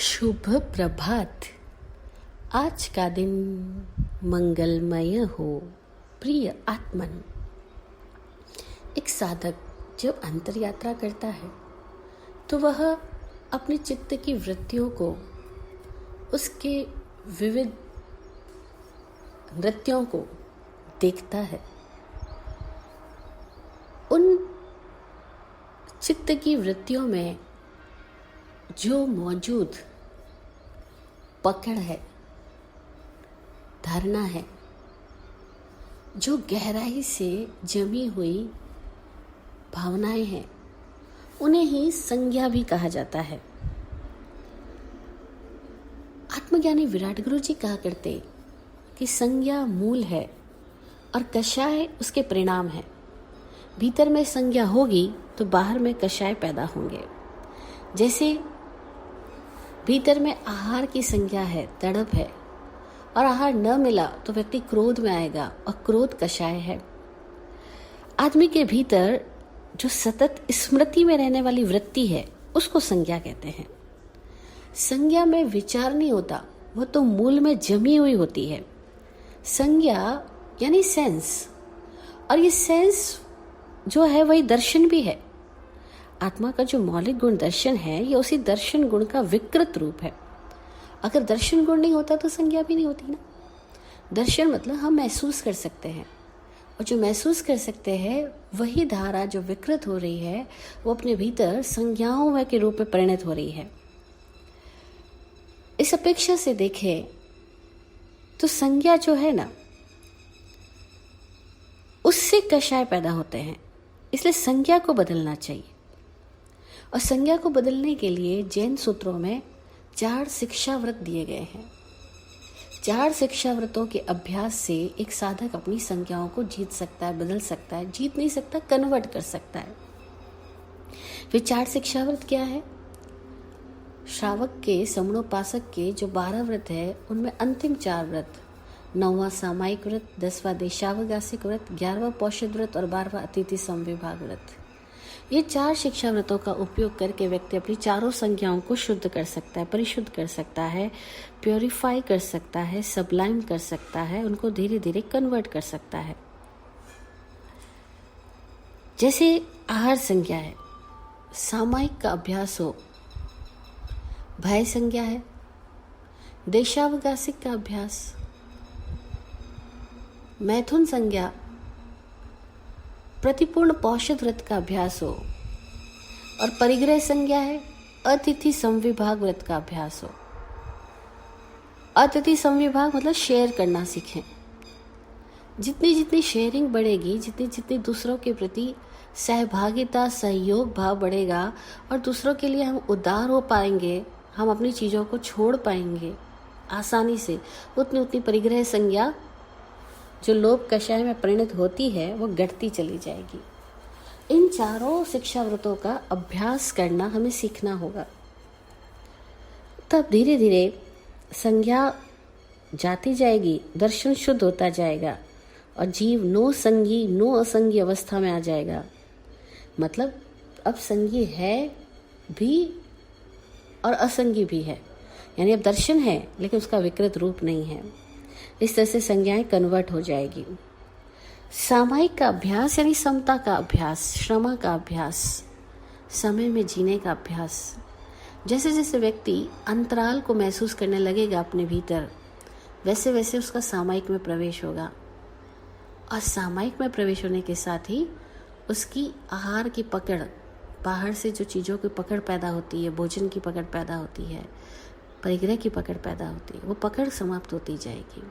शुभ प्रभात। आज का दिन मंगलमय हो प्रिय आत्मन। एक साधक जब अंतर यात्रा करता है तो वह अपने चित्त की वृत्तियों को, उसके विविध नृत्यों को देखता है। उन चित्त की वृत्तियों में जो मौजूद पकड़ है, धारणा है, जो गहराई से जमी हुई भावनाएं हैं, उन्हें ही संज्ञा भी कहा जाता है। आत्मज्ञानी विराट गुरु जी कहा करते कि संज्ञा मूल है और कषाय उसके परिणाम है। भीतर में संज्ञा होगी तो बाहर में कषाय पैदा होंगे। जैसे भीतर में आहार की संज्ञा है, तड़प है, और आहार न मिला तो व्यक्ति क्रोध में आएगा और क्रोध कषाय है। आदमी के भीतर जो सतत स्मृति में रहने वाली वृत्ति है उसको संज्ञा कहते हैं। संज्ञा में विचार नहीं होता, वो तो मूल में जमी हुई होती है। संज्ञा यानी सेंस, और ये सेंस जो है वही दर्शन भी है। आत्मा का जो मौलिक गुण दर्शन है, ये उसी दर्शन गुण का विकृत रूप है। अगर दर्शन गुण नहीं होता तो संज्ञा भी नहीं होती ना। दर्शन मतलब हम महसूस कर सकते हैं, और जो महसूस कर सकते हैं वही धारा जो विकृत हो रही है वो अपने भीतर संज्ञाओं के रूप में परिणत हो रही है। इस अपेक्षा से देखें तो संज्ञा जो है ना, उससे कषाय पैदा होते हैं। इसलिए संज्ञा को बदलना चाहिए। और संज्ञा को बदलने के लिए जैन सूत्रों में 4 शिक्षा व्रत दिए गए हैं। 4 शिक्षा व्रतों के अभ्यास से एक साधक अपनी संज्ञाओं को जीत सकता है, बदल सकता है। जीत नहीं सकता, कन्वर्ट कर सकता है। वे 4 शिक्षा व्रत क्या है? श्रावक के, समणोपासक के जो 12 व्रत है, उनमें अंतिम 4 व्रत, 9वां सामायिक व्रत, 10वां देशावगासिक व्रत, 11वां पौषध व्रत और 12वां अतिथि समविभाग व्रत। ये 4 शिक्षा व्रतों का उपयोग करके व्यक्ति अपनी चारों संज्ञाओं को शुद्ध कर सकता है, परिशुद्ध कर सकता है, प्योरीफाई कर सकता है, सबलाइम कर सकता है, उनको धीरे धीरे कन्वर्ट कर सकता है। जैसे आहार संज्ञा है, सामायिक का अभ्यास हो, भय संज्ञा है, देशावगासिक का अभ्यास, मैथुन संज्ञा, प्रतिपूर्ण पौषध व्रत का अभ्यास हो, और परिग्रह संज्ञा है, अतिथि समविभाग व्रत का अभ्यास हो। अतिथि समविभाग मतलब शेयर करना सीखें। जितनी जितनी शेयरिंग बढ़ेगी, जितनी जितनी दूसरों के प्रति सहभागिता, सहयोग भाव बढ़ेगा और दूसरों के लिए हम उदार हो पाएंगे, हम अपनी चीज़ों को छोड़ पाएंगे आसानी से, उतनी उतनी परिग्रह संज्ञा जो लोभ कषाय में परिणत होती है वो घटती चली जाएगी। इन 4 शिक्षा व्रतों का अभ्यास करना हमें सीखना होगा। तब धीरे धीरे संज्ञा जाती जाएगी, दर्शन शुद्ध होता जाएगा और जीव नो संगी नो असंगी अवस्था में आ जाएगा। मतलब अब संगी है भी और असंगी भी है, यानी अब दर्शन है लेकिन उसका विकृत रूप नहीं है। इस तरह से संज्ञाएं कन्वर्ट हो जाएगी। सामायिक का अभ्यास यानी समता का अभ्यास, श्रमा का अभ्यास, समय में जीने का अभ्यास। जैसे जैसे व्यक्ति अंतराल को महसूस करने लगेगा अपने भीतर, वैसे वैसे उसका सामायिक में प्रवेश होगा। और सामायिक में प्रवेश होने के साथ ही उसकी आहार की पकड़, बाहर से जो चीज़ों की पकड़ पैदा होती है, भोजन की पकड़ पैदा होती है, परिग्रह की पकड़ पैदा होती है, वो पकड़ समाप्त होती जाएगी,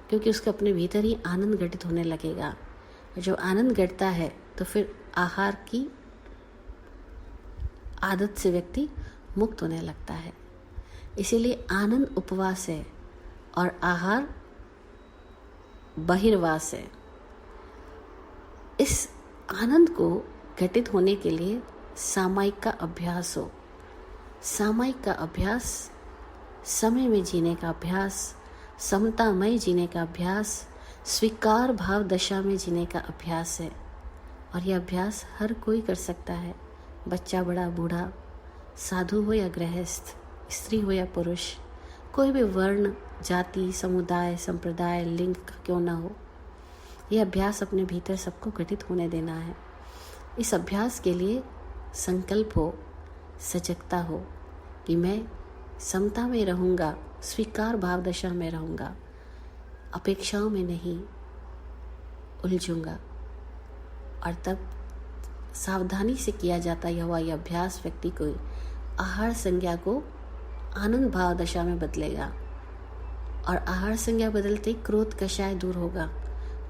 क्योंकि उसके अपने भीतर ही आनंद घटित होने लगेगा। और जब आनंद घटता है तो फिर आहार की आदत से व्यक्ति मुक्त होने लगता है। इसीलिए आनंद उपवास है और आहार बहिर्वास है। इस आनंद को घटित होने के लिए सामायिक का अभ्यास हो। सामायिक का अभ्यास समय में जीने का अभ्यास, समतामय जीने का अभ्यास, स्वीकार भाव दशा में जीने का अभ्यास है। और यह अभ्यास हर कोई कर सकता है, बच्चा, बड़ा, बूढ़ा, साधु हो या गृहस्थ, स्त्री हो या पुरुष, कोई भी वर्ण, जाति, समुदाय, संप्रदाय, लिंग का क्यों ना हो, यह अभ्यास अपने भीतर सबको घटित होने देना है। इस अभ्यास के लिए संकल्प हो, सजगता हो कि मैं समता में रहूँगा, स्वीकार भाव दशा में रहूँगा, अपेक्षाओं में नहीं उलझूँगा। और तब सावधानी से किया जाता यह अभ्यास व्यक्ति को आहार संज्ञा को आनंद भाव दशा में बदलेगा। और आहार संज्ञा बदलते ही क्रोध कषाय दूर होगा,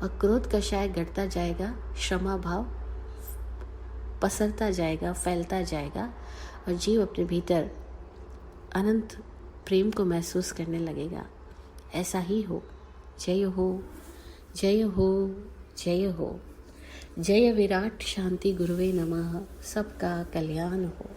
और क्रोध कषाय घटता जाएगा, क्षमा भाव पसरता जाएगा, फैलता जाएगा, और जीव अपने भीतर अनंत प्रेम को महसूस करने लगेगा। ऐसा ही हो। जय हो, जय हो, जय हो। जय विराट शांति गुरुवे नमः। सबका कल्याण हो।